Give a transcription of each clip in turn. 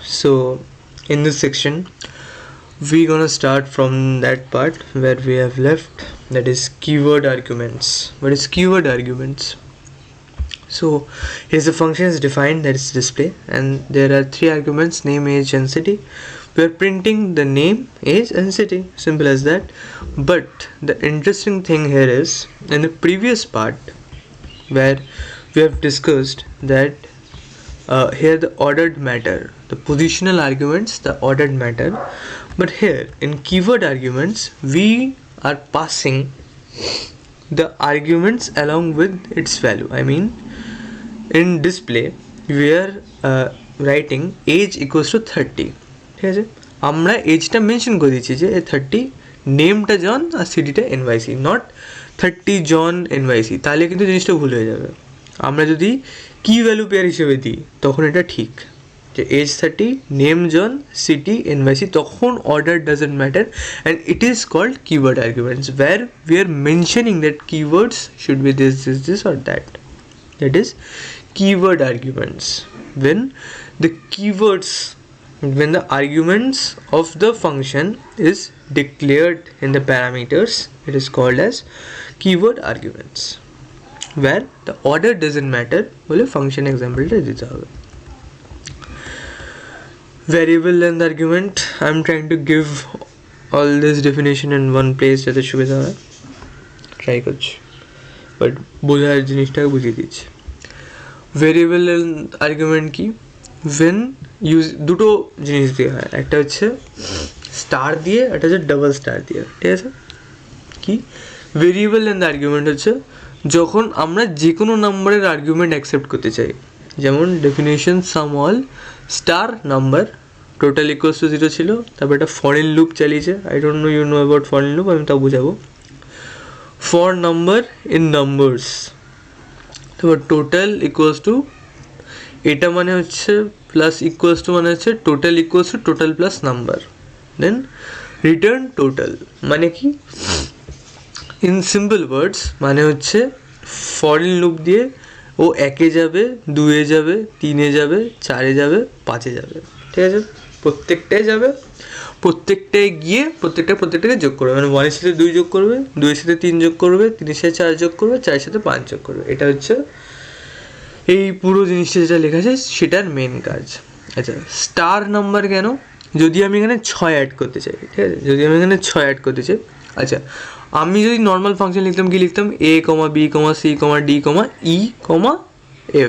So in this section we're gonna start from that part where we have left, that is keyword arguments. What is keyword arguments? So here's the function is defined, that is display, and there are three arguments: name, age and city. We are printing the name, age and city, simple as that. But the interesting thing here is, in the previous part where we have discussed that here the ordered matter, the positional arguments, the ordered matter, but here in keyword arguments we are passing the arguments along with its value. I mean, in display we are writing age equals to 30, ঠিক আছে, আমরা এজটা mention করে দিচ্ছি যে 30, নেমটা জন আর সিটিটা NYC, not 30 John NYC, তাহলে কিন্তু জিনিসটা ভুল হয়ে যাবে। আমরা যদি কি ভ্যালু পেয়ার হিসেবে দিই তখন এটা ঠিক, যে age 30, name John, city NYC, তখন order doesn't matter and it is called keyword arguments, where we are mentioning that keywords should be this or that. That is keyword arguments. When the arguments of the function is declared in the parameters, it is called as keyword arguments, where the order doesn't matter, বলে function example টা দিতে হবে। Variable length argument, I am trying to give all this definition in one place যাতে সুবিধা হয়, try করছি, but বোঝার জিনিসটাকে বুঝিয়ে দিচ্ছি। ভেরিয়েবল লেন্থ আর্গুমেন্ট কি? when ইউজ দুটো জিনিস দিয়ে হয়, একটা হচ্ছে স্টার দিয়ে, একটা হচ্ছে ডাবল স্টার দিয়ে, ঠিক আছে। কি ভেরিয়েবল লেন্থ আর্গুমেন্ট হচ্ছে যখন আমরা যে কোনো নাম্বারের আর্গুমেন্ট অ্যাকসেপ্ট করতে চাই, যেমন definition sum all star number total equals to 0 ছিল, তারপর একটা ফরেন লুপ চালিয়েছে, I don't know you know about for in loop, আমি তাও বোঝাবো। ফর নাম্বার ইন নাম্বারস, তারপর টোটাল ইকুয়ালস টু, এটা মানে হচ্ছে প্লাস ইকুয়ালস টু মানে হচ্ছে total equals to total plus number, then return total মানে কি, ইন সিম্পল ওয়ার্ডস মানে হচ্ছে ফরেন লুপ দিয়ে ও 1-এ যাবে, 2-এ যাবে, 3-এ যাবে, 4-এ যাবে, 5-এ যাবে, ঠিক আছে, প্রত্যেকটায় যাবে, প্রত্যেকটায় গিয়ে প্রত্যেকটাকে যোগ করবে, মানে 1-এর সাথে 2 যোগ করবে, 2-এর সাথে 3 যোগ করবে, 3-এর সাথে 4 যোগ করবে, 4-এর সাথে 5 যোগ করবে। এটা হচ্ছে এই পুরো জিনিসটা যেটা লেখা আছে সেটার মেন কাজ। আচ্ছা, স্টার নাম্বার কেন? যদি আমি এখানে 6 অ্যাড করতে চাই, ঠিক আছে, যদি আমি এখানে 6 অ্যাড করতে চাই, আচ্ছা আমি যদি নর্মাল ফাংশন লিখতাম, কি লিখতাম, a, b, c, d, e,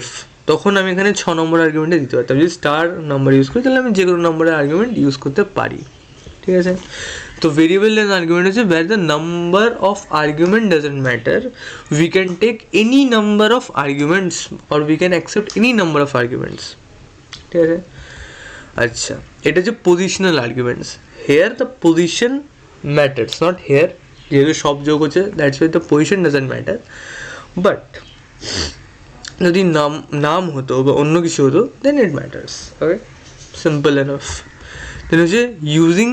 f, তখন আমি এখানে 6 নম্বর আর্গুমেন্টে দিতে পারতাম। যদি স্টার নাম্বার ইউজ করি তাহলে আমি যে কোনো নম্বরের আর্গুমেন্ট ইউজ করতে পারি, ঠিক আছে। তো ভেরিয়েবল লেন্থ আর্গুমেন্ট হচ্ছে where the number of argument doesn't matter, we can take any number of arguments or we can accept any number of arguments, ঠিক আছে। আচ্ছা, এটা হচ্ছে positional arguments, here the position matters, not here, যেহেতু সব যোগ হচ্ছে that's why the position doesn't matter, but যদি নাম হতো বা অন্য কিছু হতো then it matters, okay, simple enough. Then হচ্ছে ইউজিং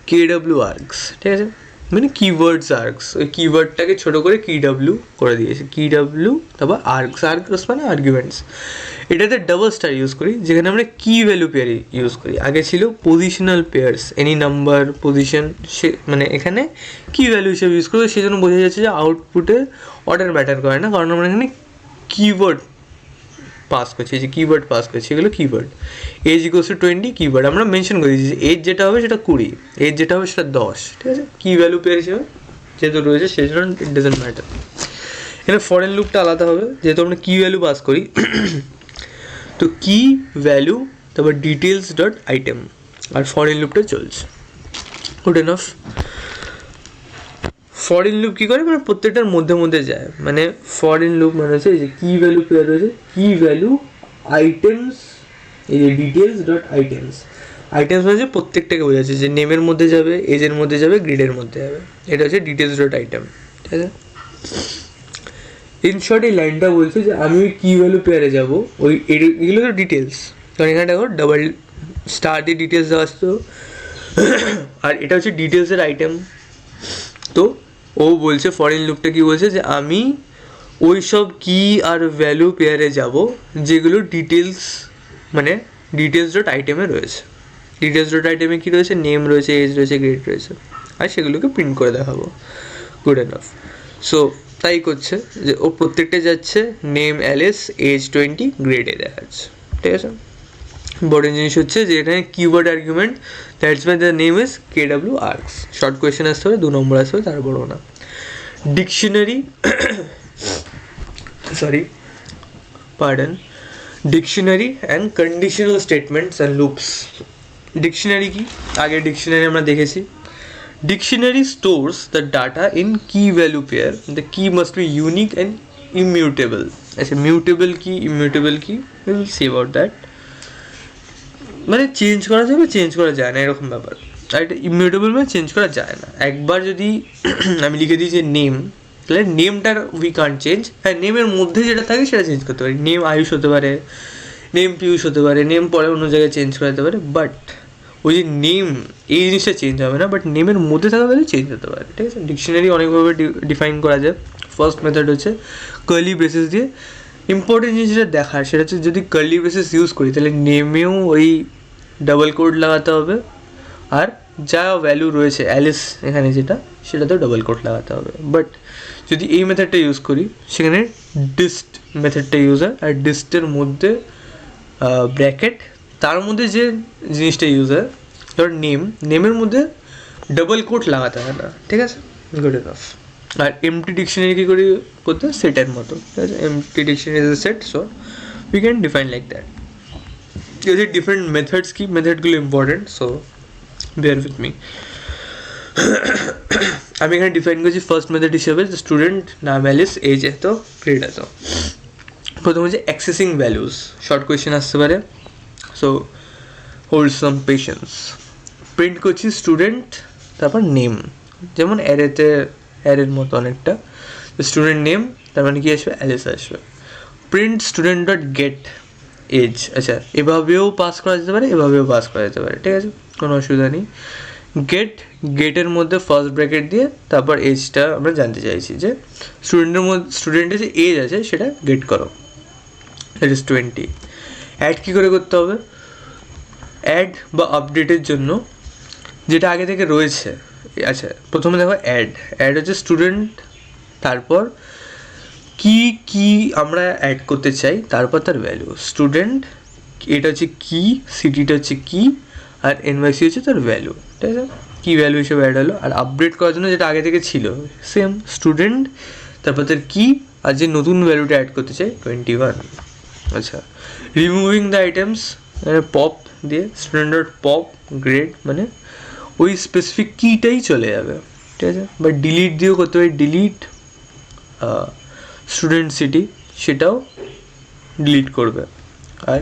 কেডব্লিউ আর্কস, ঠিক আছে, মানে কিওয়ার্ডস আর্কস, ওই কিওয়ার্ডটাকে ছোটো করে কিডব্লিউ করে দিয়েছে, কিডব্লিউ, তারপর আর্কস মানে আর্গুমেন্টস। এটাতে ডাবল স্টার ইউজ করি যেখানে আমরা কি ভ্যালু পেয়ার ইউজ করি, আগে ছিল positional pairs, any number position, সে মানে এখানে কি ভ্যালু হিসেবে ইউজ করবো, সেই জন্য বোঝা যাচ্ছে যে আউটপুটে অর্ডার ম্যাটার করে না, কারণ আমরা এখানে কিওয়ার্ড পাস করছি, যে কিওয়ার্ড পাস করছি এগুলো keyword. Age equals to 20 keyword আমরা মেনশন করে দিচ্ছি, এজ যেটা হবে সেটা 20, এজ যেটা হবে সেটা 10, ঠিক আছে, কি ভ্যালু পেয়ার হিসেবে যেহেতু রয়েছে সেই জন্য ইট ডাজন্ট ম্যাটার। এখানে ফরেন লুপটা আলাদা হবে, যেহেতু আমরা কি ভ্যালু পাস করি, তো কি ভ্যালু তারপর ডিটেলস ডট আইটেম, আর ফরেন লুপটা চলছে, গুড এনাফ। ফরেন লুপ কী করে, মানে প্রত্যেকটার মধ্যে যায়, মানে ফরেন লুপ মানে হচ্ছে এই যে কি ভ্যালু পেয়ার রয়েছে, কি ভ্যালু আইটেমস, এই যে ডিটেলস ডট আইটেমস, আইটেমস মানে হচ্ছে প্রত্যেকটাকে বোঝাচ্ছে, যে নেমের মধ্যে যাবে, এজের মধ্যে যাবে, গ্রিডের মধ্যে যাবে, এটা হচ্ছে ডিটেলস ডট আইটেম, ঠিক আছে। ইন শর্ট এই লাইনটা বলছে যে আমি ওই কি ভ্যালু পেয়ারে যাবো, ওই এগুলো তো ডিটেলস, কারণ এখানে দেখো ডাবল স্টার দিয়ে ডিটেলস দেওয়া আসতো, আর এটা হচ্ছে ডিটেলসের আইটেম। তো ও বলছে ফরেন লুপটা কি বলছে, যে আমি ওই সব কি আর ভ্যালু পেয়ারে যাব যেগুলো ডিটেলস মানে ডিটেলস ডট আইটেমে রয়েছে। ডিটেলস ডট আইটেমে কী রয়েছে, নেম রয়েছে, এজ রয়েছে, গ্রেড রয়েছে, আর সেগুলোকে প্রিন্ট করে দেখাবো। Good enough. সো তাই করছে যে ও প্রত্যেকটা যাচ্ছে নেম অ্যালেস, এজ 20, গ্রেডে দেখাচ্ছে, ঠিক আছে। ইম্পর্টেন্ট জিনিস হচ্ছে যে এখানে keyword argument, that's why the name is KW arcs. Short question আসতে হবে, 2 নম্বর আসতে হবে, তার বড় না। Dictionary dictionary and conditional statements and loops. Dictionary কি, আগে ডিকশনারি আমরা দেখেছি। Dictionary stores the data in key value pair. The key must be unique and immutable. আচ্ছা, mutable key, immutable key, we will see about that. মানে change করা যাবে, change করা যায় না, এরকম ব্যাপার। আর এটা ইমিউটেবল মানে চেঞ্জ করা যায় না। একবার যদি আমি লিখে দিই যে নেম, তাহলে নেমটার উই কান্ট চেঞ্জ। হ্যাঁ, নেমের মধ্যে যেটা থাকে সেটা চেঞ্জ করতে পারি। নেম আয়ুষ হতে পারে, নেম পিয়ুষ হতে পারে, নেম পরে অন্য জায়গায় চেঞ্জ করা যেতে পারে, বাট ওই যে নেম এই জিনিসটা চেঞ্জ হবে না, বাট নেমের মধ্যে থাকা ভ্যালু চেঞ্জ হতে পারে, ঠিক আছে। ডিকশনারি অনেকভাবে ডিফাইন করা যায়। ফার্স্ট মেথড হচ্ছে কার্লি ব্রেসেস দিয়ে। ইম্পর্টেন্ট জিনিস যেটা দেখার সেটা হচ্ছে যদি কার্লি ব্রেসেস ইউজ করি তাহলে নেমেও ওই ডাবল কোড লাগাতে হবে, আর যা ভ্যালু রয়েছে অ্যালিস এখানে যেটা, সেটাতেও ডাবল কোড লাগাতে হবে। বাট যদি এই মেথডটা ইউজ করি সেখানে ডিস্ট মেথডটা ইউজ হয়, আর ডিস্টের মধ্যে ব্র্যাকেট, তার মধ্যে যে জিনিসটা ইউজ হয়, ধর নেমের মধ্যে ডাবল কোট লাগাতে হয় না, ঠিক আছে। Good enough. আর এমটি ডিকশনারি কী করে করতে হয়, সেটের মতো, ঠিক আছে। Empty dictionary is a set, so we can define like that. যদি ডিফারেন্ট মেথডস কি, মেথডগুলো important, so bear with me. আমি এখানে ডিফাইন করছি ফার্স্ট মেথড হিসেবে স্টুডেন্ট, নাম অ্যালিস, এজ এত, গ্রেড এত। প্রথম হচ্ছে অ্যাক্সেসিং ভ্যালুস। শর্ট কোয়েশ্চেন আসতে পারে, so hold some patience. Print করছি স্টুডেন্ট, তারপর নেম, যেমন অ্যারের মতো অনেকটা। স্টুডেন্ট নেম, তার মানে কি আসবে, অ্যালিস আসবে। Print student dot get age. আচ্ছা, এভাবেও পাস করা যেতে পারে, এভাবেও পাস করা যেতে পারে, ঠিক আছে, কোনো অসুবিধা নেই। গেটের মধ্যে ফার্স্ট ব্র্যাকেট দিয়ে তারপর এজটা আমরা জানতে চাইছি যে স্টুডেন্টের যে এজ আছে সেটা গেট করো, দ্যাট ইজ 20। অ্যাড কী করে করতে হবে, অ্যাড বা আপডেটের জন্য যেটা আগে থেকে রয়েছে। আচ্ছা, প্রথমে দেখো অ্যাড হচ্ছে স্টুডেন্ট, তারপর কি আমরা অ্যাড করতে চাই, তারপর তার ভ্যালু। স্টুডেন্ট এটা হচ্ছে কি, সিটিটা হচ্ছে কি, আর এনওয়াইসি হচ্ছে তার ভ্যালু, ঠিক আছে। কি ভ্যালু হিসেবে অ্যাড হলো। আর আপডেট করার জন্য যেটা আগে থেকে ছিল সেম, স্টুডেন্ট, তারপর তার কি, আর যে নতুন ভ্যালুটা অ্যাড করতে চাই 21। আচ্ছা, রিমুভিং দ্য আইটেমস, পপ দিয়ে স্টুডেন্ট ডট পপ গ্রেড, মানে ওই স্পেসিফিক কিটাই চলে যাবে, ঠিক আছে। বা ডিলিট দিয়েও করতে পারি, ডিলিট স্টুডেন্ট সিটি, সেটাও ডিলিট করবে। আর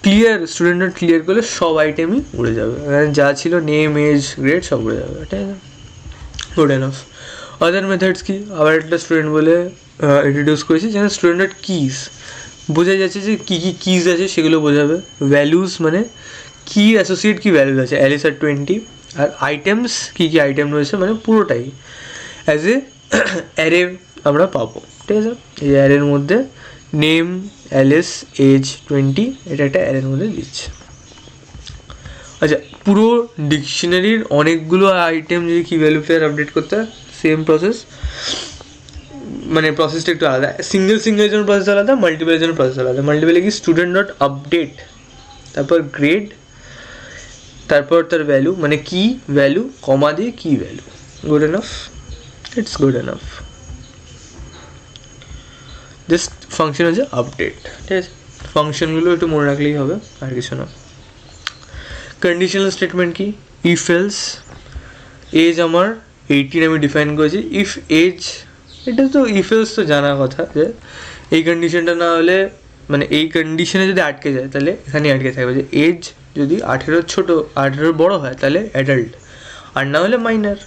ক্লিয়ার, স্টুডেন্ট ডট ক্লিয়ার করলে সব আইটেমই উড়ে যাবে, যা ছিল নেম, এজ, গ্রেড সব উড়ে যাবে, ঠিক আছে। Good enough. আদার মেথডস কি, আবার একটা স্টুডেন্ট বলে ইন্ট্রোডিউস করেছি, যেখানে স্টুডেন্ট ডট কিজ, বোঝা যাচ্ছে যে কী কী কিজ আছে সেগুলো বোঝাবে। ভ্যালুস মানে কি অ্যাসোসিয়েট কি ভ্যালুস আছে, অ্যালিস আর 20। আর আইটেমস কী কী আইটেম রয়েছে, মানে পুরোটাই অ্যাজ এ অ্যারে আমরা পাবো, ঠিক আছে। এই অ্যারের মধ্যে নেম, অ্যালিস, এজ, 20, এটা একটা অ্যারের মধ্যে দিচ্ছে। আচ্ছা, পুরো ডিকশনারির অনেকগুলো আইটেম যদি কি ভ্যালু পেয়ার আপডেট করতে হয়, সেম প্রসেস, মানে প্রসেসটা একটু আলাদা। সিঙ্গেলের জন্য প্রসেস আলাদা, মাল্টিপলের জন্য প্রসেস আলাদা। মাল্টিপলে কি স্টুডেন্ট ডট আপডেট, তারপর গ্রেড, তারপর তার ভ্যালু, মানে কি ভ্যালু, কমা দিয়ে কি value. Good enough, it's good enough. Just function হচ্ছে আপডেট, ঠিক আছে। ফাংশনগুলো একটু মনে রাখলেই হবে, আর কিছু না। কন্ডিশনাল স্টেটমেন্ট কি, ইফ এলস, এজ আমার 18 আমি ডিফাইন করেছি, ইফ এজ, এটা তো ইফ এলস তো জানার কথা যে এই কন্ডিশনটা না হলে, মানে এই কন্ডিশনে যদি আটকে যায় তাহলে এখানে আটকে থাকবে যে এজ যদি 18 ছোটো, 18 বড়ো হয় তাহলে অ্যাডাল্ট, আর না হলে মাইনার।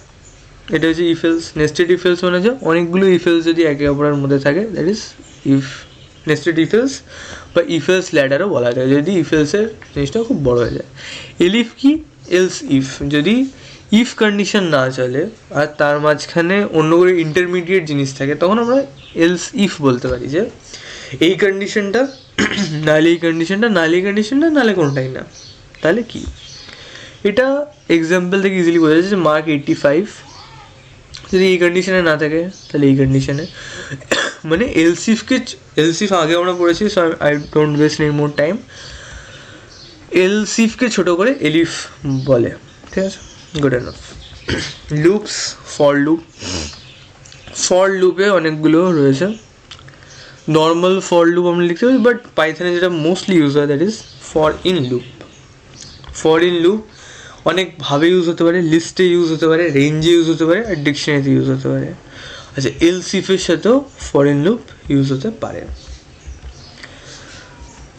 এটা হচ্ছে ইফেলস। নেস্টেড ইফেলস মানে যে অনেকগুলো ইফেলস যদি একে অপরের মধ্যে থাকে, দ্যাট ইজ ইফ নেস্টেড ইফেলস, বা ইফেলস ল্যাডারও বলা যায় যদি ইফেলসের জিনিসটা খুব বড়ো হয়ে যায়। এলিফ কি, এলস ইফ, যদি ইফ কন্ডিশন না চলে আর তার মাঝখানে অন্য করে ইন্টারমিডিয়েট জিনিস থাকে, তখন আমরা এলস ইফ বলতে পারি যে এই কন্ডিশনটা নাহলে এই কন্ডিশনটা, নাহলে কোনোটাই না। তাহলে কি, এটা এক্সাম্পল থেকে ইজিলি বোঝা যাচ্ছে যে মার্ক 85 যদি এই কন্ডিশনে না থাকে তাহলে এই কন্ডিশনে, মানে এলসিফ আগে আমরা পড়েছি, so I don't waste any more time. এলসিফকে ছোটো করে এলিফ বলে, ঠিক আছে, গুড এনাফ। লুপস, ফর লুপে অনেকগুলো রয়েছে। নর্মাল ফর লুপ আমরা লিখতে পারি, বাট পাইথনে যেটা মোস্টলি ইউজ হয় that is for in loop. অনেকভাবে ইউজ হতে পারে, লিস্টে ইউজ হতে পারে, রেঞ্জে ইউজ হতে পারে, আর ডিকশনারিতে ইউজ হতে পারে। আচ্ছা, এলসিফের সাথেও ফর ইন লুপ ইউজ হতে পারে।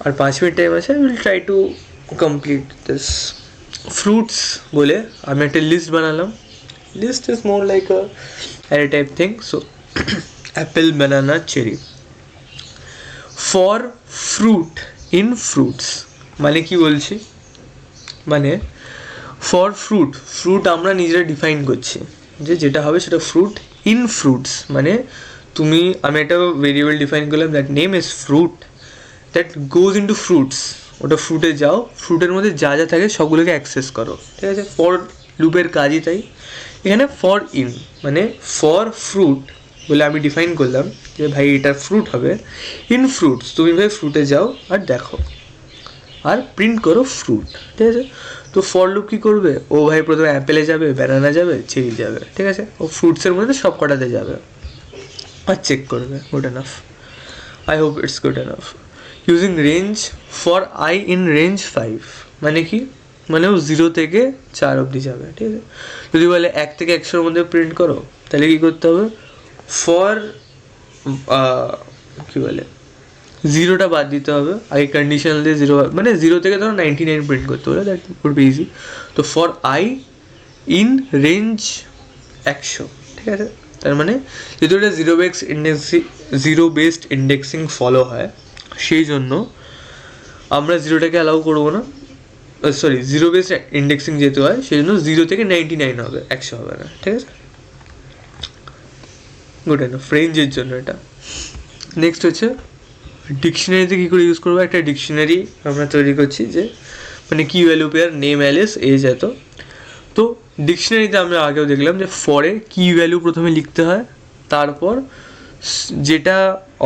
আর 5 মিনিট টাইম আছে, I will try to complete this. Fruits বলে আমি একটা লিস্ট বানালাম। List is more like a array type thing. So apple, banana, cherry. For fruit in fruits মানে কি বলছি, মানে ফর ফ্রুট আমরা নিজেরা ডিফাইন করছি যে যেটা হবে সেটা ফ্রুট ইন ফ্রুটস, মানে আমি একটা ভেরিয়েবল ডিফাইন করলাম that name is fruit, that goes into fruits. ওটা ফ্রুটে যাও, ফ্রুটের মধ্যে যা যা থাকে সবগুলোকে অ্যাক্সেস করো, ঠিক আছে। ফর লুপের কাজই তাই। এখানে ফর ইন মানে ফর ফ্রুট বলে আমি ডিফাইন করলাম যে ভাই এটা ফ্রুট হবে। ইন ফ্রুটস তুমি ভাই ফ্রুটে যাও আর দেখো আর প্রিন্ট করো ফ্রুট, ঠিক আছে। তো ফর লুপ কী করবে, ও ভাই প্রথমে অ্যাপেলে যাবে, ব্যানানা যাবে, চেরি যাবে, ঠিক আছে। ও ফ্রুটসের মধ্যে সব কটাতে যাবে আর চেক করবে। Good enough, I hope it's good enough. Using range for I in range 5 মানে কি, মানে ও 0 থেকে 4 অবধি যাবে, ঠিক আছে। যদি বলে 1 থেকে 100-এর মধ্যে প্রিন্ট করো, তাহলে কী করতে হবে, ফর কী বলে 0টা বাদ দিতে হবে, আগে কন্ডিশনাল দিয়ে 0 মানে 0 থেকে ধরো 99 প্রিন্ট করতে হবে, দ্যাট উড বি ইজি। তো ফর আই ইন রেঞ্জ 100, ঠিক আছে। তার মানে যদি ওটা জিরো বেসড ইন্ডেক্সিং ফলো হয়, সেই জন্য আমরা 0টাকে অ্যালাউ করবো না, সরি 0 বেসড ইন্ডেক্সিং যেহেতু হয় সেই জন্য 0 থেকে 99 হবে, 100 হবে না, ঠিক আছে। গুড এনাফ, রেঞ্জের জন্য এটা। নেক্সট হচ্ছে ডিকশনারিতে কী করে ইউজ করবো। একটা ডিকশনারি আমরা তৈরি করছি যে মানে কি value pair, name, Alice, age, এত। তো ডিকশনারিতে আমরা আগেও দেখলাম যে ফরে কি ভ্যালু প্রথমে লিখতে হয়, তারপর যেটা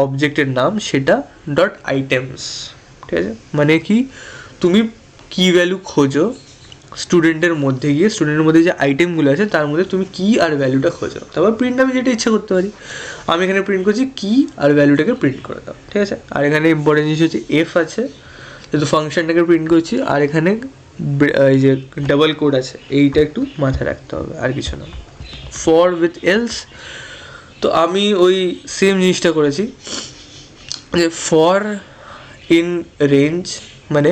অবজেক্টের নাম সেটা ডট আইটেমস, ঠিক আছে। মানে কি, তুমি কি ভ্যালু খোঁজো স্টুডেন্টের মধ্যে গিয়ে, স্টুডেন্টের মধ্যে যে আইটেমগুলো আছে তার মধ্যে তুমি কি আর ভ্যালুটা খোঁজো। তারপর প্রিন্ট আমি যেটা ইচ্ছা করতে পারি, আমি এখানে প্রিন্ট করছি কি আর ভ্যালুটাকে প্রিন্ট করে দাও, ঠিক আছে। আর এখানে ইম্পর্টেন্ট জিনিস হচ্ছে এফ আছে, যেহেতু ফাংশনটাকে প্রিন্ট করছি, আর এখানে এই যে ডাবল কোড আছে, এইটা একটু মাথায় রাখতে হবে, আর কিছু না। ফর উইথ এলস, তো আমি ওই সেম জিনিসটা করেছি যে ফর ইন রেঞ্জ মানে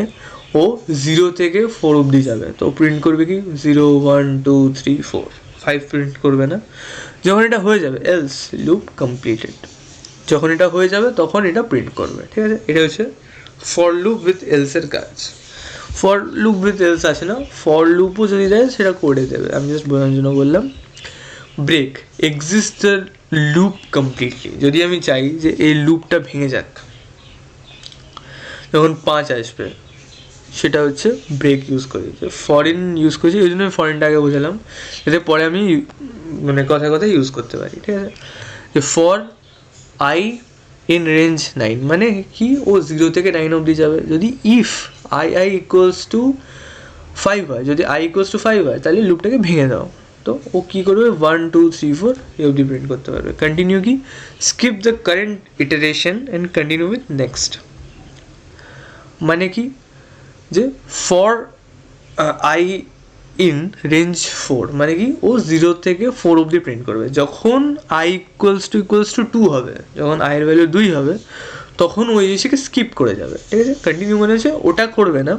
ও 0 থেকে 4 অবধি যাবে, তো প্রিন্ট করবে কি 0 1 2 3 4 5 প্রিন্ট করবে না। যখন এটা হয়ে যাবে এলস লুপ কমপ্লিটেড, যখন এটা হয়ে যাবে তখন এটা প্রিন্ট করবে, ঠিক আছে। এটা হচ্ছে ফর লুপ উইথ এলসের কাজ। ফর লুপ উইথ এলস আছে না, ফর লুপও যদি দেয় সেটা করে দেবে, আমি জাস্ট বোঝানোর জন্য বললাম। Break exist the loop completely, যদি আমি চাই যে এই লুপটা ভেঙে যাক যখন 5 আসবে, সেটা হচ্ছে ব্রেক ইউজ করি, যে ফরেন ইউজ করছি, ওই জন্য আমি ফরেনটা আগে বোঝালাম, যাতে পরে আমি মানে কথা ইউজ করতে পারি, ঠিক আছে। যে ফর আই ইন রেঞ্জ 9 মানে কি, ও 0 থেকে 9 অবধি যাবে। যদি ইফ আই ইকুয়ালস টু 5 হয়, যদি আই ইকুয়ালস টু 5 হয় তাহলে লুপটাকে ভেঙে দাও। তো ও কী করবে 1 2 3 4 এই অবধি প্রিন্ট করতে পারবে। কন্টিনিউ কি, skip the current iteration and continue with next মানে কি, যে ফর আই ইন রেঞ্জ 4 মানে কি, ও 0 থেকে 4 অবধি প্রিন্ট করবে। যখন আই ইকুয়ালস টু 2 হবে, যখন আইয়ের ভ্যালু 2 হবে, তখন ওই জিনিসটাকে স্কিপ করে যাবে, ঠিক আছে। কন্টিনিউ মানে হচ্ছে ওটা করবে না,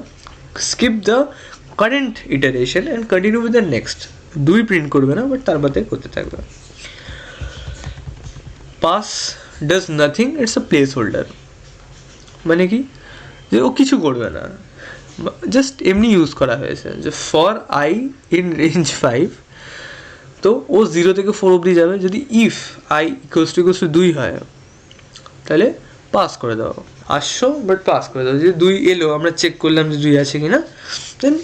skip the current iteration and continue with the next, 2 print করবে না, বাট তার বাদে করতে থাকবে। Pass does nothing, it's a place holder মানে কি, যে ও কিছু করবে না, জাস্ট এমনি ইউজ করা হয়েছে যে ফর আই ইন রেঞ্জ 5, তো ও 0 থেকে 4 অবধি যাবে। যদি ইফ আই ইকুয়ালস টু 2 হয় তাহলে পাস করে দাও, আসছো বাট পাস করে দাও, যে 2 এলো আমরা চেক করলাম যে 2 আছে কিনা, দেন